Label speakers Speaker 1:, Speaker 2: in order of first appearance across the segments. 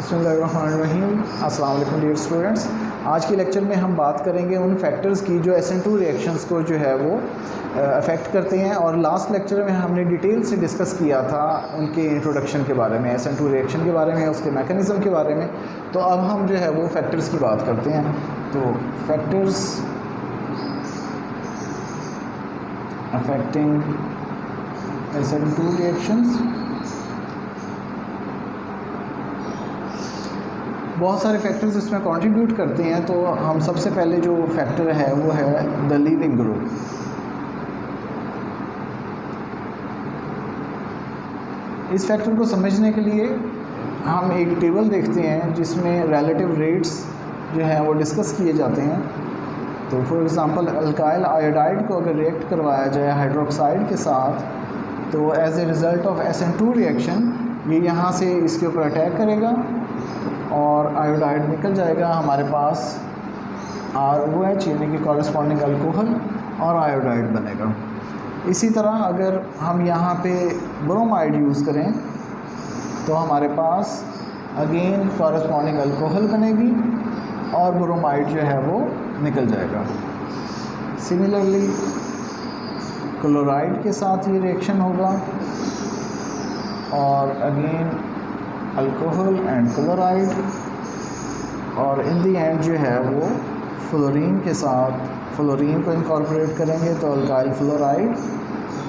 Speaker 1: बिस्मिल्लाहिर्रहमानिर्रहीम। अस्सलाम वालेकुम डियर स्टूडेंट्स। आज के लेक्चर में हम बात करेंगे उन फैक्टर्स की जो SN2 रिएक्शंस को जो है वो अफेक्ट करते हैं। और लास्ट लेक्चर में हमने डिटेल से डिस्कस किया था उनके इंट्रोडक्शन के बारे में, SN2 रिएक्शन के बारे में, उसके मैकेनिज़्म के बारे में। तो अब हम जो है वो फैक्टर्स की बात करते हैं। तो फैक्टर्स अफेक्टिंग SN2 रिएक्शंस, बहुत सारे फैक्टर्स इसमें कंट्रीब्यूट करते हैं। तो हम सबसे पहले जो फैक्टर है वो है द लीविंग ग्रुप। इस फैक्टर को समझने के लिए हम एक टेबल देखते हैं जिसमें रिलेटिव रेट्स जो हैं वो डिस्कस किए जाते हैं। तो फॉर एग्ज़ाम्पल अल्काइल आयोडाइड को अगर रिएक्ट करवाया जाए हाइड्रोक्साइड के साथ, तो as a result of SN2 reaction ये यहाँ से इसके ऊपर अटैक करेगा और आयोडाइड निकल जाएगा। हमारे पास ROH यानी कि कॉरेस्पॉन्डिंग अल्कोहल और आयोडाइड बनेगा। इसी तरह अगर हम यहाँ पे ब्रोमाइड यूज़ करें तो हमारे पास अगेन कॉरेस्पॉन्डिंग अल्कोहल बनेगी और ब्रोमाइड जो है वो निकल जाएगा। सिमिलरली क्लोराइड के साथ ये रिएक्शन होगा और अगेन अल्कोहल एंड क्लोराइड, और इन दी एंड जो है वो फ्लोरीन के साथ फ्लोरीन को इनकॉर्पोरेट करेंगे तो अल्काइल फ्लोराइड,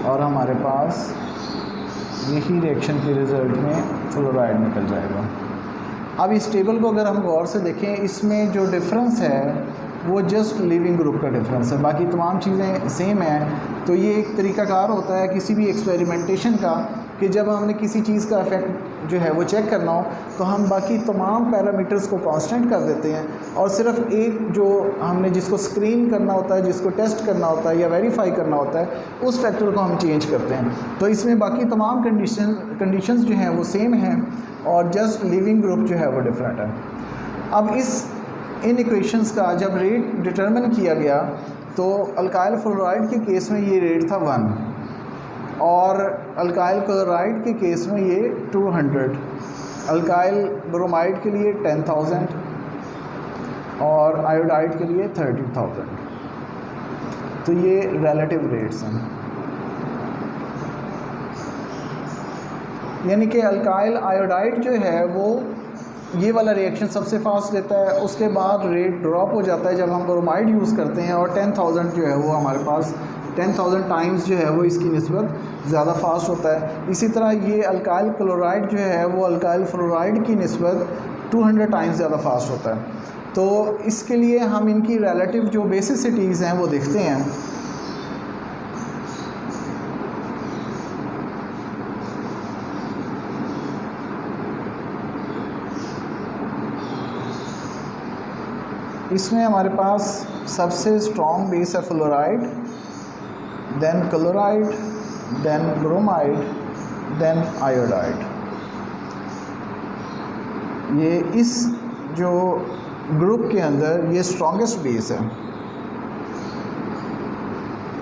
Speaker 1: और हमारे पास यही रिएक्शन के रिज़ल्ट में फ्लोराइड निकल जाएगा। अब इस टेबल को अगर हम गौर से देखें, इसमें जो डिफरेंस है वो जस्ट लीविंग ग्रुप का डिफरेंस है, बाकी तमाम चीज़ें सेम हैं। तो ये एक तरीक़ाकार होता है किसी भी एक्सपेरिमेंटेशन का कि जब हमने किसी चीज़ का इफेक्ट जो है वो चेक करना हो तो हम बाकी तमाम पैरामीटर्स को कांस्टेंट कर देते हैं और सिर्फ एक जो हमने जिसको स्क्रीन करना होता है, जिसको टेस्ट करना होता है या वेरीफाई करना होता है, उस फैक्टर को हम चेंज करते हैं। तो इसमें बाकी तमाम कंडीशंस जो हैं वो सेम हैं और जस्ट लीविंग ग्रुप जो है वो डिफरेंट है। अब इन इक्वेशंस का जब रेट डिटरमिन किया गया तो अल्काइल फ्लोराइड के केस में ये रेट था 1 और अल्काइल क्लोराइड के केस में ये 200, अल्काइल ब्रोमाइड के लिए 10,000 और आयोडाइड के लिए 30,000। तो ये रिलेटिव रेट्स हैं, यानी कि अल्काइल आयोडाइड जो है वो ये वाला रिएक्शन सबसे फास्ट देता है, उसके बाद रेट ड्रॉप हो जाता है जब हम ब्रोमाइड यूज़ करते हैं और 10,000 जो है वो हमारे पास 10,000 टाइम्स जो है वो इसकी निस्बत ज़्यादा फास्ट होता है। इसी तरह ये अल्काइल क्लोराइड जो है वो अल्काइल फ्लोराइड की निस्बत 200 टाइम्स ज़्यादा फास्ट होता है। तो इसके लिए हम इनकी रिलेटिव जो बेसिसिटीज़ हैं वो देखते हैं। इसमें हमारे पास सबसे स्ट्रॉन्ग बेस है fluoride, then chloride, then bromide, then iodide. ये इस जो ग्रुप के अंदर ये स्ट्रॉन्गेस्ट बेस है।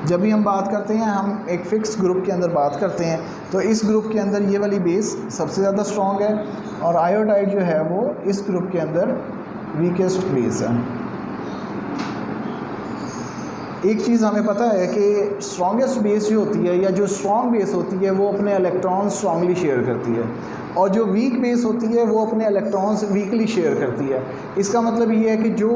Speaker 1: जब भी हम बात करते हैं, हम एक फ़िक्स ग्रुप के अंदर बात करते हैं, तो इस ग्रुप के अंदर ये वाली बेस सबसे ज़्यादा स्ट्रॉन्ग है और आयोडाइड जो है वो इस ग्रुप के अंदर वीकेस्ट बेस है। एक चीज़ हमें पता है कि स्ट्रॉन्गेस्ट बेस जो होती है या जो स्ट्रॉन्ग बेस होती है वो अपने इलेक्ट्रॉन्स स्ट्रांगली शेयर करती है और जो वीक बेस होती है वो अपने इलेक्ट्रॉन्स वीकली शेयर करती है। इसका मतलब ये है कि जो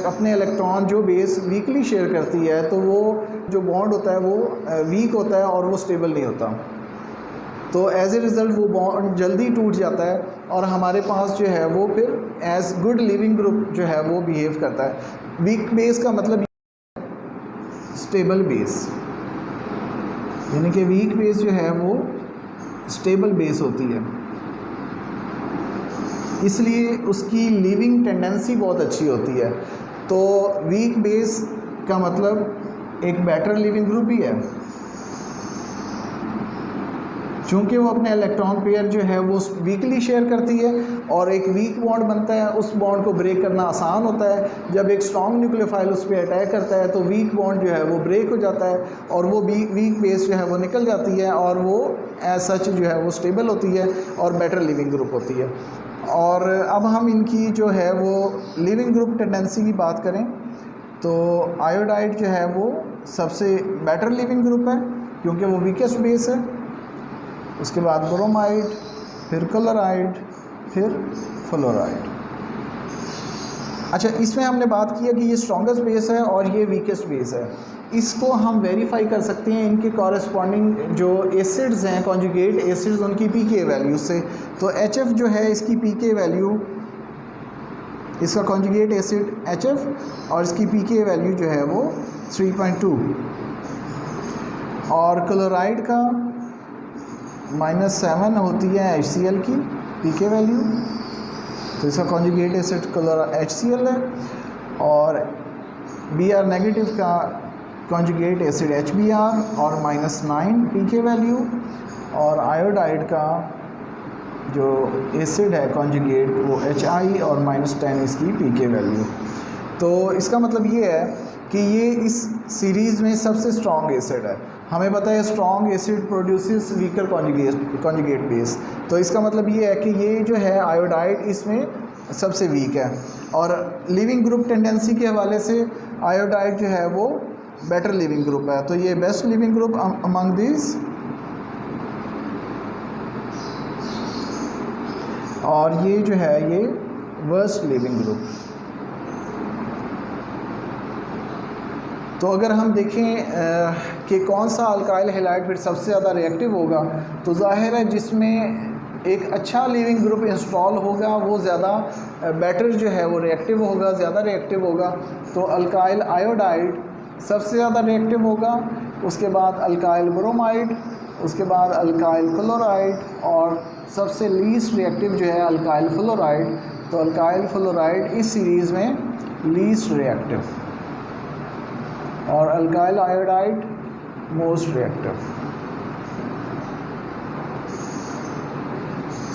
Speaker 1: अपने इलेक्ट्रॉन जो बेस वीकली शेयर करती है तो वो जो बॉन्ड होता है वो वीक होता है और वो स्टेबल नहीं होता। तो एज ए रिज़ल्ट वो बॉन्ड जल्दी टूट जाता है और हमारे पास जो है वो फिर एज गुड लिविंग ग्रुप जो है वो बिहेव करता है। वीक बेस का मतलब स्टेबल बेस, यानी कि वीक बेस जो है वो स्टेबल बेस होती है, इसलिए उसकी लीविंग टेंडेंसी बहुत अच्छी होती है। तो वीक बेस का मतलब एक बेटर लिविंग ग्रुप भी है, चूँकि वो अपने इलेक्ट्रॉन पेयर जो है वो वीकली शेयर करती है और एक वीक बॉन्ड बनता है, उस बॉन्ड को ब्रेक करना आसान होता है। जब एक स्ट्रॉन्ग न्यूक्लियोफाइल उस पर अटैक करता है तो वीक बॉन्ड जो है वो ब्रेक हो जाता है और वो वीक बेस जो है वो निकल जाती है और वो एज सच जो है वो स्टेबल होती है और बेटर लिविंग ग्रुप होती है। और अब हम इनकी जो है वो लिविंग ग्रुप टेंडेंसी की बात करें तो आयोडाइड जो है वो सबसे बेटर लिविंग ग्रुप है क्योंकि वो वीकेस्ट बेस है। उसके बाद ब्रोमाइड, फिर क्लोराइड, फिर फ्लोराइड। अच्छा, इसमें हमने बात की है कि ये स्ट्रॉन्गेस्ट बेस है और ये वीकेस्ट बेस है। इसको हम वेरीफाई कर सकते हैं इनके कॉरेस्पॉन्डिंग जो एसिड्स हैं, कॉन्जुगेट एसिड्स, उनकी पीके वैल्यू से। तो HF जो है इसकी पीके वैल्यू, इसका कॉन्जुगेट एसिड HF और इसकी पीके वैल्यू जो है वो 3.2, और क्लोराइड का -7 होती है HCl की पीके वैल्यू, तो इसका कॉन्जुगेट एसिड HCl है। और Br नेगेटिव का कॉन्जुगेट एसिड HBr और -9 पीके वैल्यू, और आयोडाइड का जो एसिड है कॉन्जुगेट वो HI और -10 इसकी पीके वैल्यू। तो इसका मतलब ये है कि ये इस सीरीज़ में सबसे स्ट्रॉन्ग एसिड है। हमें पता है strong acid produces weaker conjugate base, तो इसका मतलब ये है कि ये जो है आयोडाइड इसमें सबसे वीक है। और लिविंग ग्रुप टेंडेंसी के हवाले से आयोडाइड जो है वो बेटर लिविंग ग्रुप है, तो ये best leaving group among this. और ये जो है ये वर्स्ट लिविंग ग्रुप। तो अगर हम देखें कि कौन सा अल्काइल हैलाइड फिर सबसे ज़्यादा रिएक्टिव होगा, तो जाहिर है जिसमें एक अच्छा लिविंग ग्रुप इंस्टॉल होगा वो ज़्यादा बेटर जो है वो रिएक्टिव होगा, ज़्यादा रिएक्टिव होगा। तो अल्काइल आयोडाइड सबसे ज़्यादा रिएक्टिव होगा, उसके बाद अल्काइल ब्रोमाइड, उसके बाद अल्काइल क्लोराइड, और सबसे लीस्ट रिएक्टिव जो है अल्काइल फ्लोराइड। तो अल्काइल फ्लोराइड इस सीरीज़ में लीस्ट रिएक्टिव, और alkyl iodide most reactive.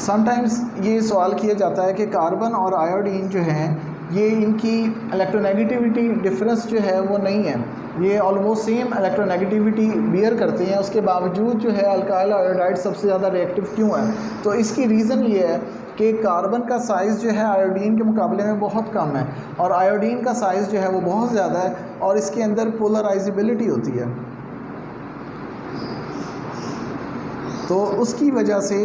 Speaker 1: Sometimes ये सवाल किया जाता है कि कार्बन और आयोडीन जो हैं ये इनकी इलेक्ट्रोनेगेटिविटी डिफरेंस जो है वो नहीं है, ये ऑलमोस्ट सेम इलेक्ट्रोनेगेटिविटी बियर करते हैं, उसके बावजूद जो है अल्काइल आयोडाइड सबसे ज़्यादा रिएक्टिव क्यों है? तो इसकी रीज़न ये है कि कार्बन का साइज़ जो है आयोडीन के मुकाबले में बहुत कम है, और आयोडीन का साइज़ जो है वो बहुत ज़्यादा है, और इसके अंदर पोलराइजेबिलिटी होती है। तो उसकी वजह से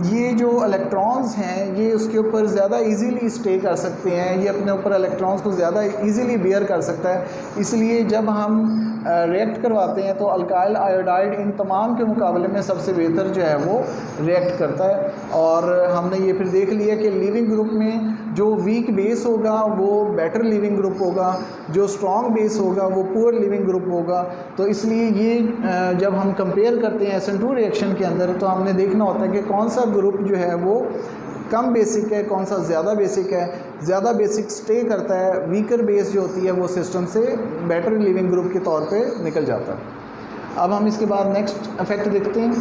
Speaker 1: ये जो इलेक्ट्रॉन्स हैं ये उसके ऊपर ज़्यादा इजीली स्टे कर सकते हैं, ये अपने ऊपर इलेक्ट्रॉन्स को ज़्यादा इजीली बियर कर सकता है। इसलिए जब हम रिएक्ट करवाते हैं तो अल्काइल आयोडाइड इन तमाम के मुकाबले में सबसे बेहतर जो है वो रिएक्ट करता है। और हमने ये फिर देख लिया कि लिविंग ग्रुप में जो वीक बेस होगा वो बेटर लिविंग ग्रुप होगा, जो स्ट्रॉन्ग बेस होगा वो पुअर लिविंग ग्रुप होगा। तो इसलिए ये जब हम कंपेयर करते हैं SN2 रिएक्शन के अंदर तो हमने देखना होता है कि कौन सा ग्रुप जो है वो कम बेसिक है, कौन सा ज़्यादा बेसिक है। ज़्यादा बेसिक स्टे करता है, वीकर बेस जो होती है वो सिस्टम से बेटर लिविंग ग्रुप के तौर पे निकल जाता है। अब हम इसके बाद नेक्स्ट इफेक्ट देखते हैं।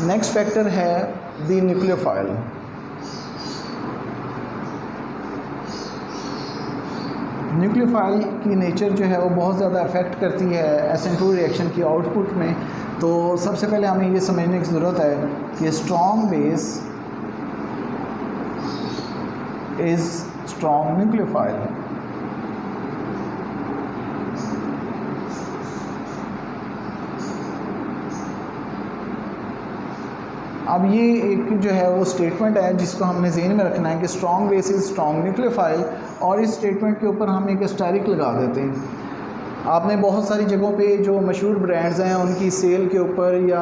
Speaker 1: नेक्स्ट फैक्टर है द न्यूक्लियोफाइल। न्यूक्लियोफाइल की नेचर जो है वो बहुत ज़्यादा अफेक्ट करती है SN2 रिएक्शन की आउटपुट में। तो सबसे पहले हमें ये समझने की ज़रूरत है कि strong base is strong nucleophile. अब ये एक जो है वो स्टेटमेंट है जिसको हमने ज़हन में रखना है कि strong base is strong nucleophile, और इस स्टेटमेंट के ऊपर हम एक एस्टेरिक लगा देते हैं। आपने बहुत सारी जगहों पे जो मशहूर ब्रांड्स हैं उनकी सेल के ऊपर या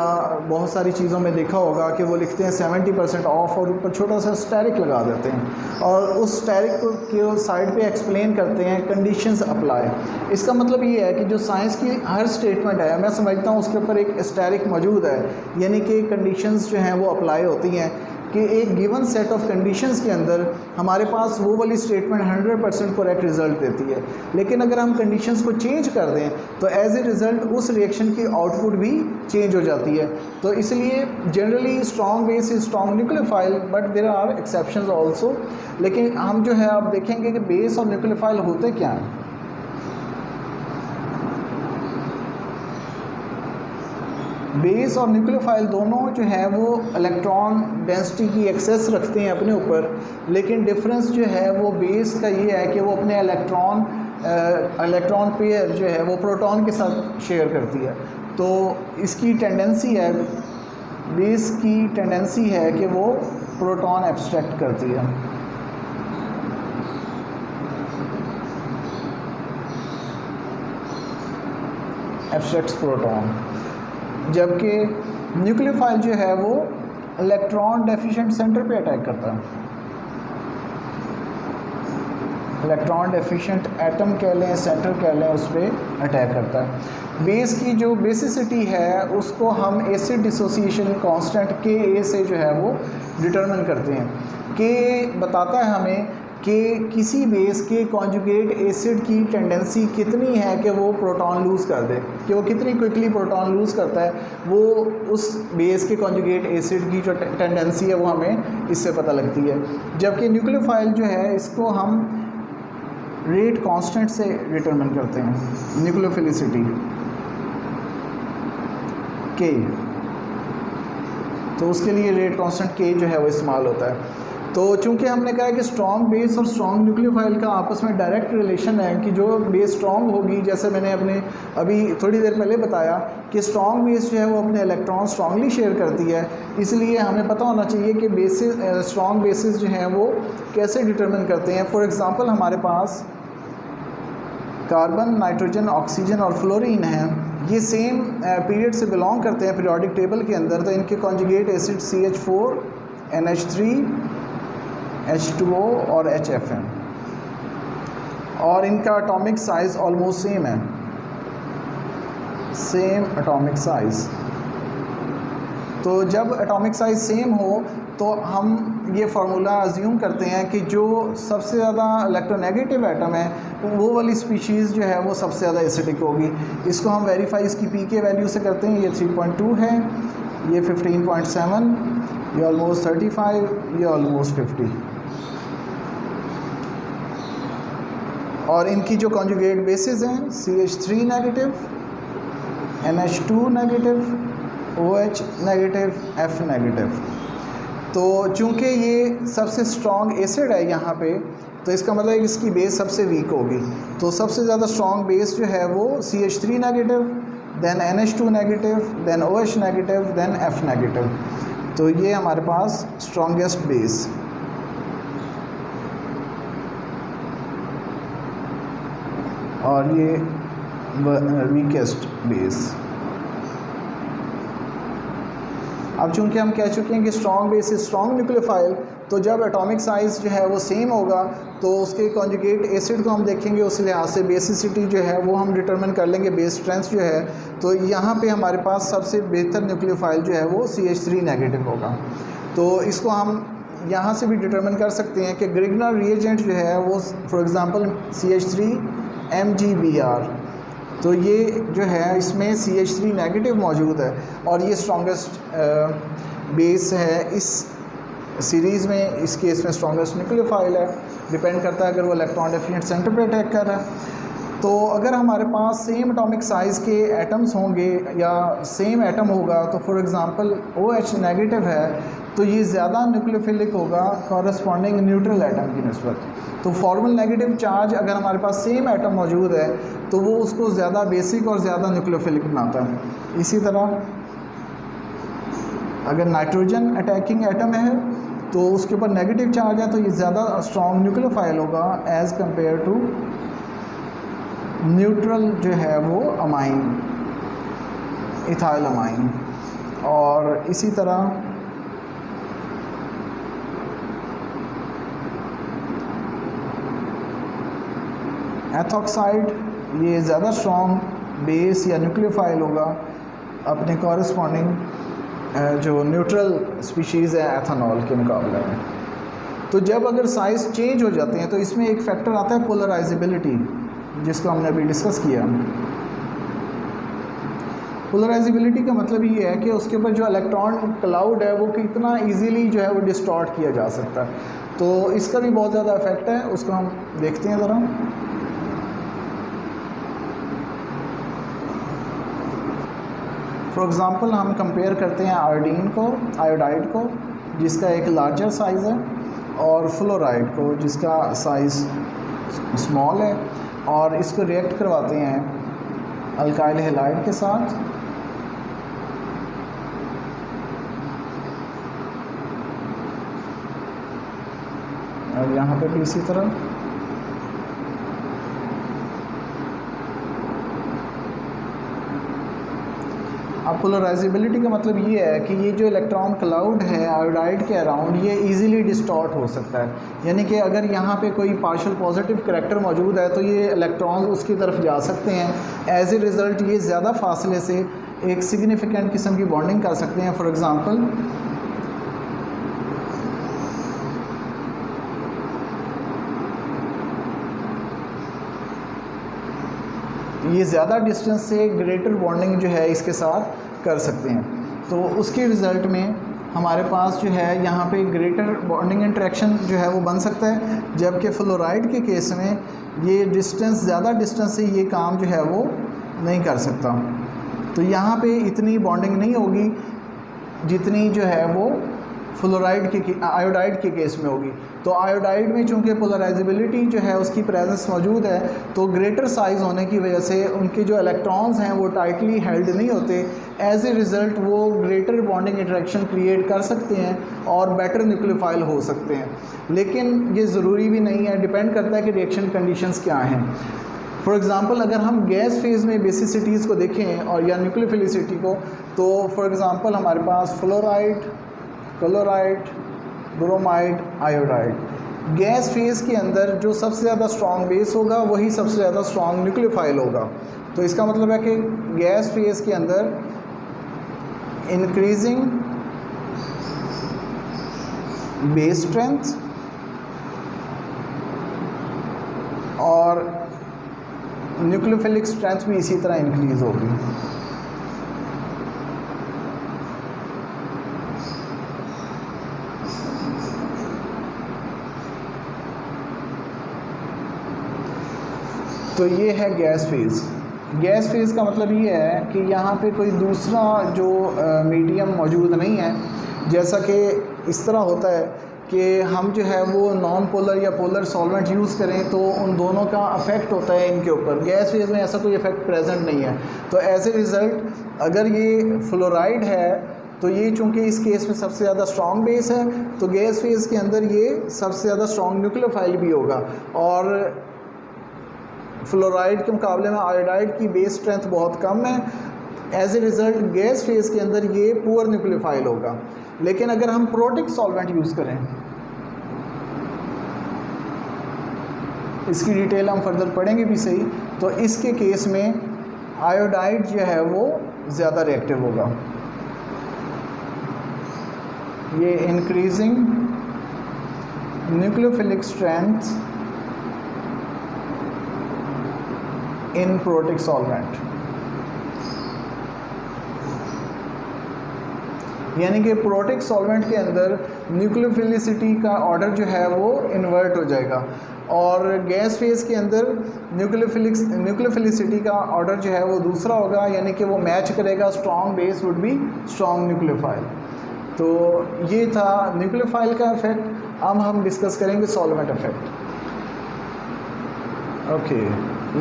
Speaker 1: बहुत सारी चीज़ों में देखा होगा कि वो लिखते हैं 70% ऑफ, और ऊपर छोटा सा स्टेरिक लगा देते हैं और उस स्टेरिक के साइड पे एक्सप्लेन करते हैं कंडीशंस अप्लाई। इसका मतलब ये है कि जो साइंस की हर स्टेटमेंट है मैं समझता हूँ उसके ऊपर एक स्टेरिक मौजूद है, यानी कि कंडीशंस जो हैं वो अप्लाई होती हैं कि एक गिवन सेट ऑफ कंडीशंस के अंदर हमारे पास वो वाली स्टेटमेंट 100% करेक्ट रिज़ल्ट देती है। लेकिन अगर हम कंडीशंस को चेंज कर दें तो एज ए रिज़ल्ट उस रिएक्शन की आउटपुट भी चेंज हो जाती है। तो इसलिए generally strong base is strong nucleophile, but there are exceptions also. लेकिन हम जो है आप देखेंगे कि बेस और न्यूक्लियोफाइल होते क्या हैं। बेस और न्यूक्लियोफाइल दोनों जो है वो इलेक्ट्रॉन डेंसिटी की एक्सेस रखते हैं अपने ऊपर, लेकिन डिफरेंस जो है वो बेस का ये है कि वो अपने इलेक्ट्रॉन पेयर जो है वो प्रोटॉन के साथ शेयर करती है। तो इसकी टेंडेंसी है, बेस की टेंडेंसी है कि वो प्रोटॉन एब्स्ट्रैक्ट करती है। एब्स्ट्रैक्ट्स प्रोटॉन, जबकि न्यूक्लियोफाइल जो है वो इलेक्ट्रॉन डेफिशिएंट सेंटर पे अटैक करता है। इलेक्ट्रॉन डेफिशिएंट एटम कह लें, सेंटर कह लें, उस पर अटैक करता है। बेस की जो बेसिसिटी है उसको हम एसिड डिसोसिएशन कांस्टेंट Ka से जो है वो डिटरमिन करते हैं। Ka बताता है हमें कि किसी बेस के कॉन्जुगेट एसिड की टेंडेंसी कितनी है कि वो प्रोटॉन लूज़ कर दे, कि वो कितनी क्विकली प्रोटॉन लूज़ करता है, वो उस बेस के कॉन्जुगेट एसिड की जो टेंडेंसी है वो हमें इससे पता लगती है। जबकि न्यूक्लियोफाइल जो है इसको हम रेट कांस्टेंट से डिटरमिन करते हैं, न्यूक्लियोफिलिसिटी K, तो उसके लिए रेट कांस्टेंट K जो है वो इस्तेमाल होता है। तो चूंकि हमने कहा है कि स्ट्रॉन्ग बेस और स्ट्रॉन्ग न्यूक्लियोफाइल का आपस में डायरेक्ट रिलेशन है, कि जो बेस स्ट्रॉन्ग होगी, जैसे मैंने अपने अभी थोड़ी देर पहले बताया कि स्ट्रॉन्ग बेस जो है वो अपने इलेक्ट्रॉन स्ट्रॉन्गली शेयर करती है, इसलिए हमें पता होना चाहिए कि बेसिस स्ट्रॉन्ग बेसिस जो हैं वो कैसे डिटरमिन करते हैं। फॉर एग्ज़ाम्पल हमारे पास कार्बन, नाइट्रोजन, ऑक्सीजन और फ्लोरीन है, ये सेम पीरियड से बिलोंग करते हैं पीरियोडिक टेबल के अंदर। तो इनके conjugate acid CH4, NH3, H2O और HFN, और इनका एटॉमिक साइज़ ऑलमोस्ट सेम है, सेम एटॉमिक साइज़। तो जब एटॉमिक साइज़ सेम हो तो हम ये फार्मूला अज्यूम करते हैं कि जो सबसे ज़्यादा इलेक्ट्रोनेगेटिव एटम है वो वाली स्पीशीज़ जो है वो सबसे ज़्यादा एसिडिक होगी। इसको हम वेरीफाई इसकी pK वैल्यू से करते हैं। ये 3.2 है, ये 15.7, ये ऑलमोस्ट 35, ये ऑलमोस्ट 50। और इनकी जो कॉन्जुगेट बेसिस हैं CH3 negative, NH2 negative, OH negative, F negative. तो चूँकि ये सबसे स्ट्रॉन्ग एसिड है यहाँ पे, तो इसका मतलब इसकी बेस सबसे वीक होगी। तो सबसे ज़्यादा स्ट्रॉन्ग बेस जो है वो CH3 negative, then NH2 negative, then OH negative, then F negative. तो ये हमारे पास स्ट्रॉन्गेस्ट बेस। और ये वीकेस्ट बेस। अब चूंकि हम कह चुके हैं कि strong base is strong nucleophile, तो जब एटॉमिक साइज़ जो है वो सेम होगा तो उसके कॉन्जुगेट एसिड को हम देखेंगे, उस लिहाज से बेसिसिटी जो है वो हम डिटरमिन कर लेंगे, बेस स्ट्रेंथ जो है। तो यहाँ पे हमारे पास सबसे बेहतर न्यूक्लियोफाइल जो है वो CH3 नेगेटिव होगा। तो इसको हम यहाँ से भी डिटरमिन कर सकते हैं कि ग्रिग्नर रिएजेंट जो है वो फॉर एग्ज़ाम्पल CH3MgBr, तो ये जो है इसमें CH3 नेगेटिव मौजूद है और ये स्ट्रॉन्गेस्ट बेस है इस सीरीज़ में। इस केस में स्ट्रॉन्गेस्ट न्यूक्लियोफाइल है, डिपेंड करता है अगर वो इलेक्ट्रॉन डेफिशिएंट सेंटर पे अटैक कर रहा है। तो अगर हमारे पास सेम एटॉमिक साइज़ के एटम्स होंगे या सेम एटम होगा, तो फॉर एग्ज़ाम्पल OH नेगेटिव है तो ये ज़्यादा न्यूक्लियोफिलिक होगा कॉरस्पॉन्डिंग न्यूट्रल एटम की निस्बत। तो फॉर्मल नेगेटिव चार्ज अगर हमारे पास सेम एटम मौजूद है तो वो उसको ज़्यादा बेसिक और ज़्यादा न्यूक्लियोफिलिक बनाता है। इसी तरह अगर नाइट्रोजन अटैकिंग एटम है तो उसके ऊपर नेगेटिव चार्ज है तो ये ज़्यादा स्ट्रॉन्ग न्यूक्लियोफाइल होगा एज़ कंपेयर टू न्यूट्रल जो है वो अमाइन, इथाइल अमाइन। और इसी तरह एथॉक्साइड, ये ज़्यादा स्ट्रॉन्ग बेस या न्यूक्लियोफाइल होगा अपने कॉरस्पॉन्डिंग जो न्यूट्रल स्पीशीज़ है एथेनॉल के मुकाबले में। तो जब अगर साइज़ चेंज हो जाते हैं तो इसमें एक फैक्टर आता है पोलराइजेबिलिटी, जिसको हमने अभी डिस्कस किया। पोलराइजेबिलिटी का मतलब ये है कि उसके ऊपर जो इलेक्ट्रॉन क्लाउड है वो कितना इजीली जो है वो डिस्टॉर्ट किया जा सकता है। तो इसका भी बहुत ज़्यादा इफेक्ट है, उसको हम देखते हैं ज़रा। फॉर एग्ज़ाम्पल हम कंपेयर करते हैं आयोडाइड को जिसका एक लार्जर साइज़ है, और फ्लोराइड को जिसका साइज़ स्मॉल है, और इसको रिएक्ट करवाते हैं अल्काइल हैलाइड के साथ। और यहाँ पे भी इसी तरह। अब पोलराइजेबिलिटी का मतलब ये है कि ये जो इलेक्ट्रॉन क्लाउड है आयोडाइड के अराउंड, ये इजीली डिस्टॉर्ट हो सकता है। यानी कि अगर यहाँ पे कोई पार्शियल पॉजिटिव करैक्टर मौजूद है तो ये इलेक्ट्रॉन्स उसकी तरफ जा सकते हैं। एज ए रिज़ल्ट ये ज़्यादा फासले से एक सिग्निफिकेंट किस्म की बॉन्डिंग कर सकते हैं। फॉर एग्ज़ाम्पल ये ज़्यादा डिस्टेंस से ग्रेटर बॉन्डिंग जो है इसके साथ कर सकते हैं। तो उसके रिज़ल्ट में हमारे पास जो है यहाँ पे ग्रेटर बॉन्डिंग इंटरेक्शन जो है वो बन सकता है, जबकि फ्लोराइड के केस में ये डिस्टेंस, ज़्यादा डिस्टेंस से ये काम जो है वो नहीं कर सकता। तो यहाँ पे इतनी बॉन्डिंग नहीं होगी जितनी जो है वो आयोडाइड के केस में होगी। तो आयोडाइड में चूँकि पोलराइजेबिलिटी जो है उसकी प्रेजेंस मौजूद है, तो ग्रेटर साइज़ होने की वजह से उनके जो इलेक्ट्रॉन्स हैं वो टाइटली हेल्ड नहीं होते। एज ए रिज़ल्ट वो ग्रेटर बॉन्डिंग इंटरेक्शन क्रिएट कर सकते हैं और बेटर न्यूक्लियोफाइल हो सकते हैं। लेकिन ये ज़रूरी भी नहीं है, डिपेंड करता है कि रिएक्शन कंडीशंस क्या हैं। फॉर एग्ज़ाम्पल अगर हम गैस फेज़ में बेसिसिटीज़ को देखें और या न्यूक्लियोफिलिसिटी को, तो फॉर एग्ज़ाम्पल हमारे पास fluoride, chloride, bromide, iodide. Gas phase के अंदर जो सबसे ज़्यादा स्ट्रॉन्ग बेस होगा वही सबसे ज़्यादा स्ट्रॉन्ग न्यूक्लियोफाइल होगा। तो इसका मतलब है कि गैस फेज़ के अंदर इंक्रीजिंग बेस स्ट्रेंथ और न्यूक्लियोफिलिक स्ट्रेंथ भी इसी तरह इंक्रीज़ होगी। तो ये है गैस फेज़। गैस फेज़ का मतलब ये है कि यहाँ पे कोई दूसरा जो मीडियम मौजूद नहीं है। जैसा कि इस तरह होता है कि हम जो है वो नॉन पोलर या पोलर सॉल्वेंट यूज़ करें तो उन दोनों का अफेक्ट होता है इनके ऊपर। गैस फेज़ में ऐसा कोई इफेक्ट प्रेजेंट नहीं है। तो एज ए रिज़ल्ट अगर ये फ्लोराइड है तो ये चूँकि इस केस में सबसे ज़्यादा स्ट्रॉन्ग बेस है, तो गैस फेज़ के अंदर ये सबसे ज़्यादा स्ट्रॉन्ग न्यूक्लियोफाइल भी होगा। और फ्लोराइड के मुकाबले में आयोडाइड की बेस स्ट्रेंथ बहुत कम है। As a result gas phase के अंदर ये पुअर न्यूक्लियोफाइल होगा। लेकिन अगर हम प्रोटिक सॉल्वेंट यूज़ करें, इसकी डिटेल हम फर्दर पढ़ेंगे भी सही, तो इसके केस में आयोडाइड जो है वो ज़्यादा रिएक्टिव होगा। ये increasing nucleophilic strength in protic solvent, यानी कि प्रोटिक सॉल्वेंट के अंदर न्यूक्लियोफिलिसिटी का ऑर्डर जो है वो इन्वर्ट हो जाएगा, और गैस फेज़ के अंदर न्यूक्लियोफिलिसिटी का ऑर्डर जो है वो दूसरा होगा, यानी कि वो मैच करेगा strong base would be strong nucleophile. तो ये था न्यूक्लियोफाइल का इफेक्ट। अब हम डिस्कस करेंगे सॉल्वेंट इफेक्ट। ओके,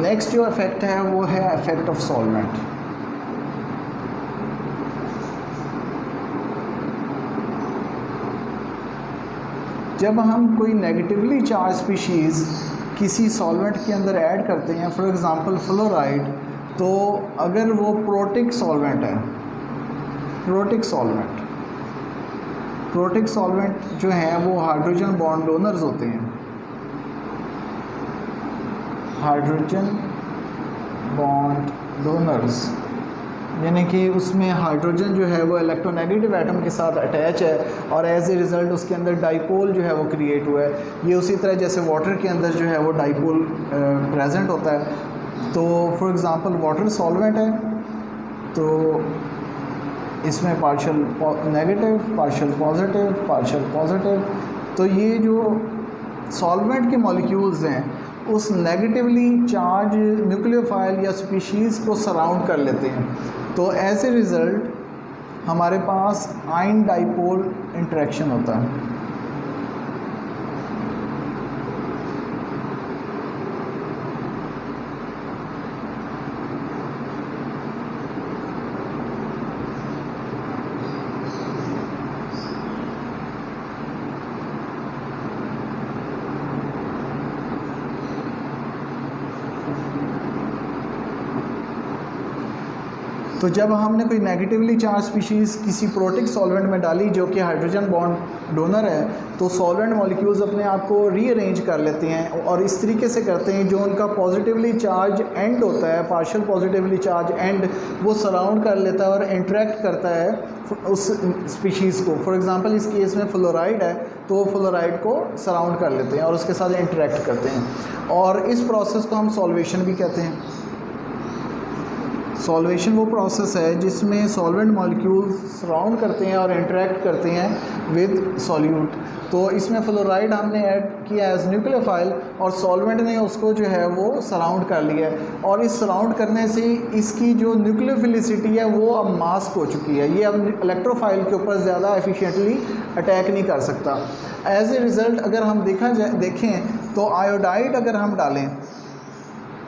Speaker 1: नेक्स्ट जो इफेक्ट है वो है इफेक्ट ऑफ सॉल्वेंट। जब हम कोई नेगेटिवली चार्ज स्पीशीज़ किसी सॉल्वेंट के अंदर ऐड करते हैं, फॉर एग्जांपल फ्लोराइड, तो अगर वो प्रोटिक सॉल्वेंट है, प्रोटिक सॉल्वेंट जो हैं वो हाइड्रोजन बॉन्ड डोनर्स होते हैं। हाइड्रोजन बॉन्ड डोनर्स यानी कि उसमें हाइड्रोजन जो है वो इलेक्ट्रोनेगेटिव एटम के साथ अटैच है, और एज ए रिज़ल्ट उसके अंदर डाइपोल जो है वो क्रिएट हुआ है। ये उसी तरह जैसे वाटर के अंदर जो है वो डाइपोल प्रेजेंट होता है। तो फॉर एग्ज़ाम्पल वाटर सॉल्वेंट है, तो इसमें पार्शियल नेगेटिव, पार्शियल पॉजिटिव, तो ये जो सॉल्वेंट के मॉलिक्यूल्स हैं उस नेगेटिवली चार्ज न्यूक्लियोफाइल या स्पीशीज़ को सराउंड कर लेते हैं। तो एज ए रिज़ल्ट हमारे पास आयन डाइपोल इंटरेक्शन होता है। तो जब हमने कोई नेगेटिवली चार्ज स्पीशीज़ किसी प्रोटिक सॉल्वेंट में डाली जो कि हाइड्रोजन बॉन्ड डोनर है, तो सॉल्वेंट मॉलिक्यूल्स अपने आप को रीअरेंज कर लेते हैं और इस तरीके से करते हैं जो उनका पॉजिटिवली चार्ज एंड होता है, पार्शियल पॉजिटिवली चार्ज एंड, वो सराउंड कर लेता है और इंटरेक्ट करता है उस स्पीशीज़ को। फॉर एग्जांपल इस केस में फ्लोराइड है तो फ्लोराइड को सराउंड कर लेते हैं और उसके साथ इंटरेक्ट करते हैं, और इस प्रोसेस को हम सॉल्वेशन भी कहते हैं। सॉल्वेशन वो प्रोसेस है जिसमें सॉल्वेंट मॉलिक्यूल्स सराउंड करते हैं और इंटरेक्ट करते हैं विद सॉल्यूट। तो इसमें फ्लोराइड हमने ऐड किया एज न्यूक्लियोफाइल और सॉल्वेंट ने उसको जो है वो सराउंड कर लिया है, और इस सराउंड करने से इसकी जो न्यूक्लियोफिलिसिटी है वो अब मास्क हो चुकी है, ये अब इलेक्ट्रोफाइल के ऊपर ज़्यादा एफिशिएंटली अटैक नहीं कर सकता। एज ए रिज़ल्ट अगर हम देखें तो आयोडाइड अगर हम डालें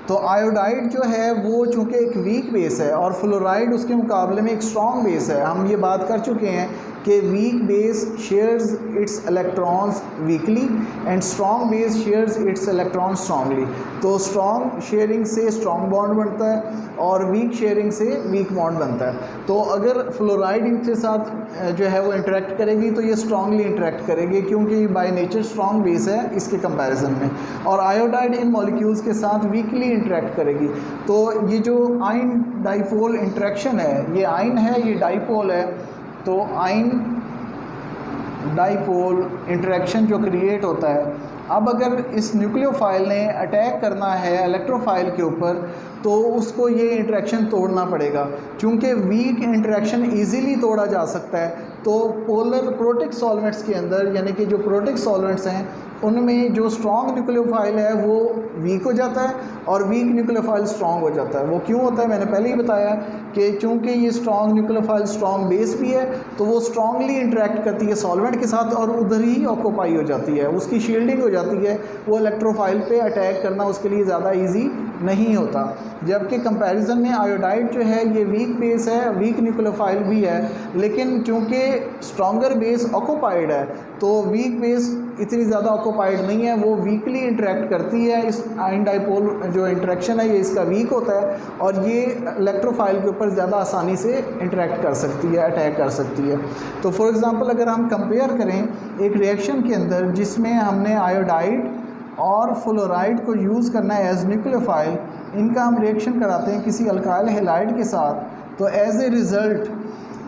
Speaker 1: तो आयोडाइड जो है वो चूँकि एक वीक बेस है और फ्लोराइड उसके मुकाबले में एक स्ट्रॉन्ग बेस है। हम ये बात कर चुके हैं कि weak base shares it's electrons weekly and strong base shares it's electrons strongly. तो स्ट्रॉन्ग शेयरिंग से स्ट्रॉन्ग बॉन्ड बनता है और वीक शेयरिंग से वीक बॉन्ड बनता है। तो अगर फ्लोराइड इनके साथ जो है वो इंटरेक्ट करेगी तो ये स्ट्रॉन्गली इंटरेक्ट करेगी क्योंकि बाय नेचर स्ट्रॉन्ग बेस है इसके कंपैरिजन में, और आयोडाइड इन मॉलिक्यूल्स के साथ वीकली इंटरेक्ट करेगी। तो ये जो आयन डाइपोल इंटरेक्शन है, ये आयन है, ये डाइपोल है, तो आयन डाइपोल इंटरेक्शन जो क्रिएट होता है, अब अगर इस न्यूक्लियोफाइल ने अटैक करना है इलेक्ट्रोफाइल के ऊपर तो उसको ये इंटरेक्शन तोड़ना पड़ेगा। चूँकि वीक इंटरेक्शन इजीली तोड़ा जा सकता है, तो पोलर प्रोटिक सॉल्वेंट्स के अंदर यानी कि जो प्रोटिक सॉल्वेंट्स हैं उनमें जो स्ट्रॉन्ग न्यूक्लियोफाइल है वो वीक हो जाता है और वीक न्यूक्लियोफाइल स्ट्रॉन्ग हो जाता है। वो क्यों होता है मैंने पहले ही बताया कि चूँकि ये स्ट्रॉन्ग न्यूक्लियोफाइल स्ट्रॉन्ग बेस भी है तो वो स्ट्रॉन्गली इंटरेक्ट करती है सॉल्वेंट के साथ और उधर ही ऑक्यूपाई हो जाती है, उसकी शील्डिंग हो जाती है, वो इलेक्ट्रोफाइल पे अटैक करना उसके लिए ज़्यादा ईजी नहीं होता। जबकि कंपैरिजन में आयोडाइड जो है ये वीक बेस है, वीक न्यूक्लियोफाइल भी है, लेकिन चूँकि स्ट्रॉन्गर बेस ऑक्यूपाइड है तो वीक बेस इतनी ज़्यादा ऑक्यूपाइड नहीं है, वो वीकली इंटरेक्ट करती है। इस आयन डाइपोल जो इंटरेक्शन है ये इसका वीक होता है और ये इलेक्ट्रोफाइल के ऊपर ज़्यादा आसानी से इंटरेक्ट कर सकती है, अटैक कर सकती है। तो फॉर एग्ज़ाम्पल अगर हम कंपेयर करें एक रिएक्शन के अंदर जिसमें हमने आयोडाइड और फ्लोराइड को यूज़ करना है एज न्यूक्लियोफाइल, इनका हम रिएक्शन कराते हैं किसी अल्काइल हैलाइड के साथ, तो एज ए रिज़ल्ट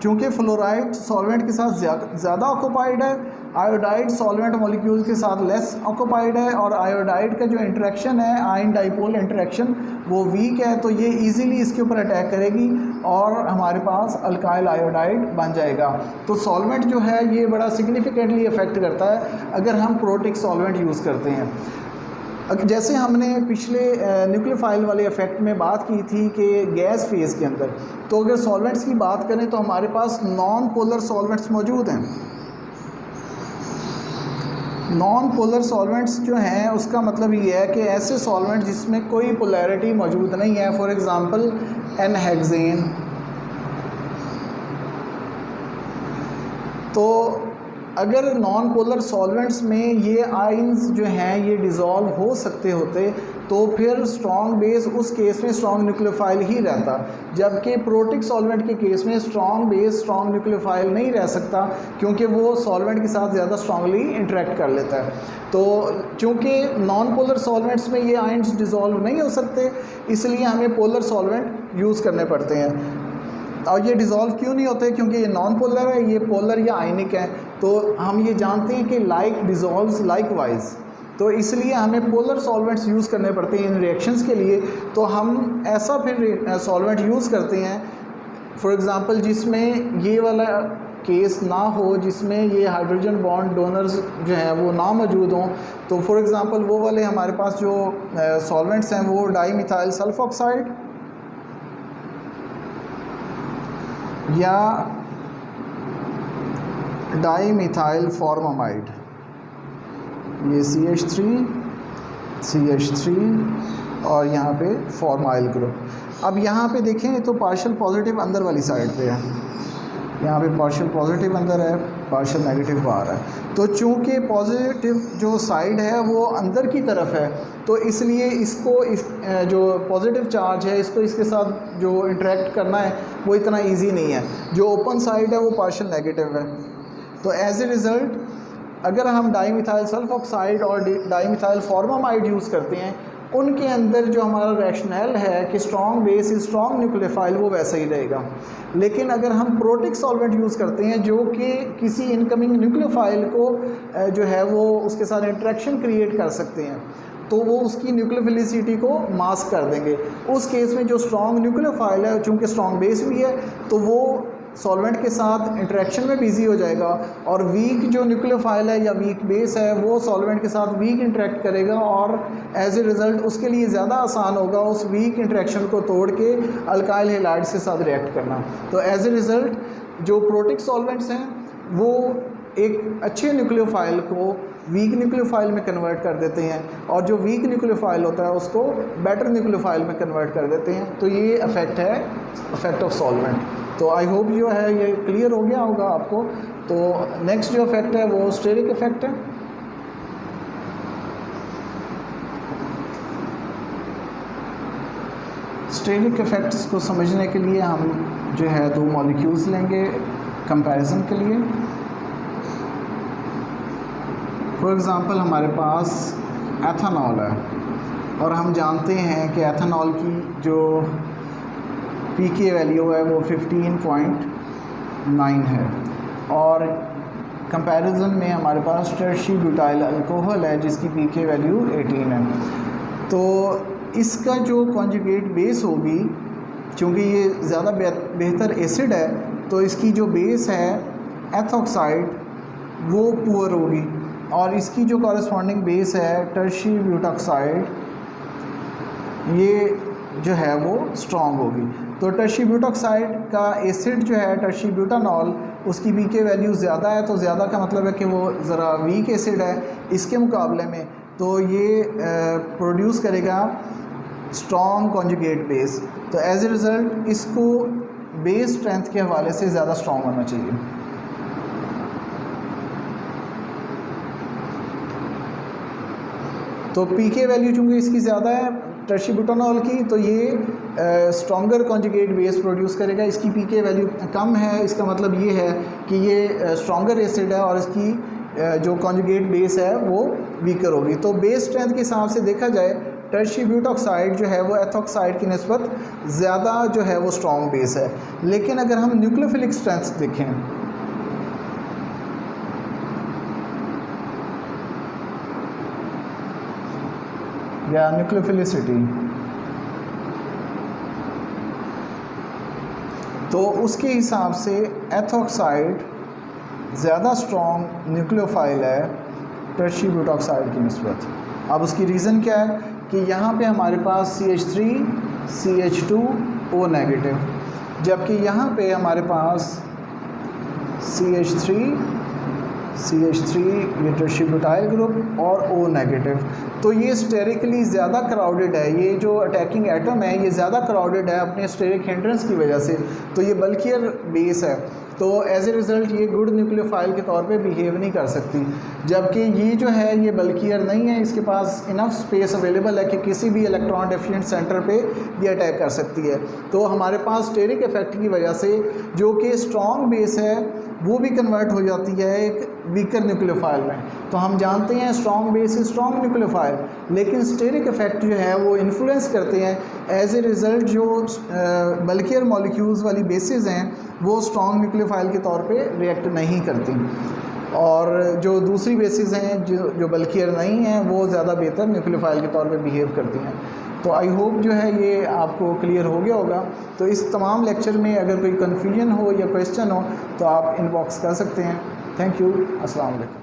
Speaker 1: चूँकि फ्लोराइड सॉल्वेंट के साथ ज़्यादा ऑक्यूपाइड है, आयोडाइड सॉल्वेंट मॉलिक्यूल्स के साथ लेस ऑक्यूपाइड है, और आयोडाइड का जो इंटरेक्शन है आयन डाइपोल इंटरेक्शन वो वीक है, तो ये इजीली इसके ऊपर अटैक करेगी और हमारे पास अल्काइल आयोडाइड बन जाएगा। तो सॉल्वेंट जो है ये बड़ा सिग्निफिकेंटली इफ़ेक्ट करता है अगर हम प्रोटिक सॉल्वेंट यूज़ करते हैं। जैसे हमने पिछले न्यूक्लियोफाइल वाले इफ़ेक्ट में बात की थी कि गैस फेज़ के अंदर, तो अगर सॉल्वेंट्स की बात करें तो हमारे पास नॉन पोलर सॉल्वेंट्स मौजूद हैं। नॉन पोलर सॉल्वेंट्स जो हैं उसका मतलब ये है कि ऐसे सॉल्वेंट जिसमें कोई पोलैरिटी मौजूद नहीं है, फॉर एग्ज़ाम्पल एनहेक्सेन। तो अगर नॉन पोलर सॉल्वेंट्स में ये आयंस जो हैं ये डिज़ोल्व हो सकते होते तो फिर स्ट्रॉन्ग बेस उस केस में स्ट्रॉन्ग न्यूक्लियोफाइल ही रहता, जबकि प्रोटिक सॉल्वेंट के केस में स्ट्रॉन्ग बेस स्ट्रॉन्ग न्यूक्लियोफाइल नहीं रह सकता क्योंकि वो सॉल्वेंट के साथ ज़्यादा स्ट्रॉन्गली इंटरेक्ट कर लेता है। तो चूँकि नॉन पोलर सॉल्वेंट्स में ये आयंस डिज़ोल्व नहीं हो सकते इसलिए हमें पोलर सॉल्वेंट यूज़ करने पड़ते हैं। और ये डिज़ोल्व क्यों नहीं होते? क्योंकि ये नॉन पोलर है, ये पोलर या आयनिक है, तो हम ये जानते हैं कि लाइक डिज़ोल्व्स लाइक वाइज, तो इसलिए हमें पोलर सॉल्वेंट्स यूज़ करने पड़ते हैं इन रिएक्शंस के लिए। तो हम ऐसा फिर सॉल्वेंट यूज़ करते हैं फॉर एग्ज़ाम्पल जिसमें ये वाला केस ना हो, जिसमें ये हाइड्रोजन बॉन्ड डोनर्स जो हैं वो ना मौजूद हों। तो फॉर एग्ज़ाम्पल वो वाले हमारे पास जो सॉल्वेंट्स हैं वो डाईमिथाइल सल्फोक्साइड, या डाईमिथाइल फॉर्मामाइड, ये CH3 और यहाँ पे फॉर्माइल ग्रुप। अब यहाँ पे देखें तो पार्शियल पॉजिटिव अंदर वाली साइड पे है, यहाँ पे पार्शियल पॉजिटिव अंदर है, पार्शियल नेगेटिव बाहर है। तो चूँकि पॉजिटिव जो साइड है वो अंदर की तरफ है, तो इसलिए इसको जो पॉजिटिव चार्ज है इसको इसके साथ जो इंटरेक्ट करना है वो इतना इजी नहीं है। जो ओपन साइड है वो पार्शियल नेगेटिव है। तो एज ए रिज़ल्ट अगर हम डाईमिथाइल सल्फोक्साइड और डाईमिथाइल फॉर्मामाइड यूज़ करते हैं, उनके अंदर जो हमारा रैशनल है कि strong base is strong nucleophile, वो वैसा ही रहेगा। लेकिन अगर हम प्रोटिक सॉल्वेंट यूज़ करते हैं जो कि किसी इनकमिंग न्यूक्लियोफाइल को जो है वो उसके साथ इंट्रैक्शन क्रिएट कर सकते हैं, तो वो उसकी न्यूक्लियोफिलिसिटी को मास्क कर देंगे। उस केस में जो स्ट्रॉन्ग न्यूक्लियोफाइल है, चूँकि स्ट्रॉन्ग बेस भी है, तो वो सॉल्वेंट के साथ इंटरेक्शन में बिजी हो जाएगा, और वीक जो न्यूक्लियोफाइल है या वीक बेस है वो सॉल्वेंट के साथ वीक इंटरेक्ट करेगा, और एज ए रिज़ल्ट उसके लिए ज़्यादा आसान होगा उस वीक इंटरेक्शन को तोड़ के अल्काइल हैलाइड्स के साथ रिएक्ट करना। तो एज ए रिज़ल्ट जो प्रोटिक सॉल्वेंट्स हैं वो एक अच्छे न्यूक्लियोफाइल को वीक न्यूक्लियोफाइल में कन्वर्ट कर देते हैं, और जो वीक न्यूक्लियोफाइल होता है उसको बेटर न्यूक्लियोफाइल में कन्वर्ट कर देते हैं। तो ये इफ़ेक्ट ऑफ सॉल्वेंट। तो आई होप जो है ये क्लियर हो गया होगा आपको। तो नेक्स्ट जो इफ़ेक्ट है वो स्टेरिक इफ़ेक्ट है। स्टेरिक इफ़ेक्ट्स को समझने के लिए हम जो है दो मॉलिक्यूल्स लेंगे कंपैरिजन के लिए। फॉर एग्ज़ाम्पल हमारे पास एथेनॉल है, और हम जानते हैं कि एथेनॉल की जो पीके वैल्यू है वो 15.9 है, और कंपैरिजन में हमारे पास टर्शी ब्यूटाइल अल्कोहल है जिसकी पीके वैल्यू 18 है। तो इसका जो कॉन्जुगेट बेस होगी, चूँकि ये ज़्यादा बेहतर एसिड है, तो इसकी जो बेस है एथॉक्साइड वो पुअर होगी, और इसकी जो कॉरेस्पॉन्डिंग बेस है टर्शी ब्यूटॉक्साइड, ये जो है वो स्ट्रॉन्ग होगी। तो टर्शी ब्यूटॉक्साइड का एसिड जो है टर्शी ब्यूटानॉल, उसकी पीके वैल्यू ज़्यादा है, तो ज़्यादा का मतलब है कि वो ज़रा वीक एसिड है इसके मुकाबले में, तो ये प्रोड्यूस करेगा स्ट्रॉन्ग कॉन्जुगेट बेस। तो एज ए रिज़ल्ट इसको बेस स्ट्रेंथ के हवाले से ज़्यादा स्ट्रॉन्ग होना चाहिए। तो पीके वैल्यू चूँकि इसकी ज़्यादा है टर्शी ब्यूटानॉल की, तो ये स्ट्रॉन्गर कॉन्जुगेट बेस प्रोड्यूस करेगा। इसकी पीके वैल्यू कम है, इसका मतलब ये है कि ये स्ट्रॉन्गर एसिड है और इसकी जो कॉन्जुगेट बेस है वो वीकर होगी। तो बेस स्ट्रेंथ के हिसाब से देखा जाए टर्शी ब्यूटॉक्साइड जो है वो एथॉक्साइड की निस्बत ज़्यादा जो है वो स्ट्रॉन्ग बेस है। लेकिन अगर हम न्यूक्लियोफिलिक स्ट्रेंथ देखें, या न्यूक्लियोफिलिसिटी, तो उसके हिसाब से एथॉक्साइड ज़्यादा स्ट्रॉन्ग न्यूक्लियोफाइल है टर्शी ब्यूटॉक्साइड की निस्बत। अब उसकी रीज़न क्या है कि यहाँ पे हमारे पास CH3 CH2O नेगेटिव, जबकि यहाँ पे हमारे पास CH3 ये टर्शी ब्यूटाइल ग्रुप और O नेगेटिव। तो ये स्टेरिकली ज़्यादा क्राउडेड है, ये जो अटैकिंग एटम है ये ज़्यादा क्राउडेड है अपने स्टेरिक हिंड्रेंस की वजह से, तो ये बल्कियर बेस है। तो एज ए रिज़ल्ट ये गुड न्यूक्लियोफाइल के तौर पे बिहेव नहीं कर सकती, जबकि ये जो है ये बल्कियर नहीं है, इसके पास इनफ स्पेस अवेलेबल है कि किसी भी इलेक्ट्रॉन डेफिशिएंट सेंटर पे ये अटैक कर सकती है। तो हमारे पास स्टेरिक इफेक्ट की वजह से जो कि स्ट्रॉन्ग बेस है वो भी कन्वर्ट हो जाती है एक वीकर न्यूक्लियोफाइल में। तो हम जानते हैं strong base is strong nucleophile, लेकिन स्टेरिक इफेक्ट जो है वो इन्फ्लुएंस करते हैं। एज ए रिज़ल्ट जो बल्कियर मॉलिक्यूल्स वाली बेसिस हैं वो स्ट्रॉन्ग न्यूक्लियोफाइल के तौर पे रिएक्ट नहीं करती, और जो दूसरी बेसिस हैं जो बल्कियर नहीं हैं वो ज़्यादा बेहतर न्यूक्लियोफाइल के तौर पे बिहेव करती हैं। तो आई होप जो है ये आपको क्लियर हो गया होगा। तो इस तमाम लेक्चर में अगर कोई कन्फ्यूजन हो या क्वेश्चन हो तो आप इनबॉक्स कर सकते हैं। Thank you. अस्सलाम वालेकुम।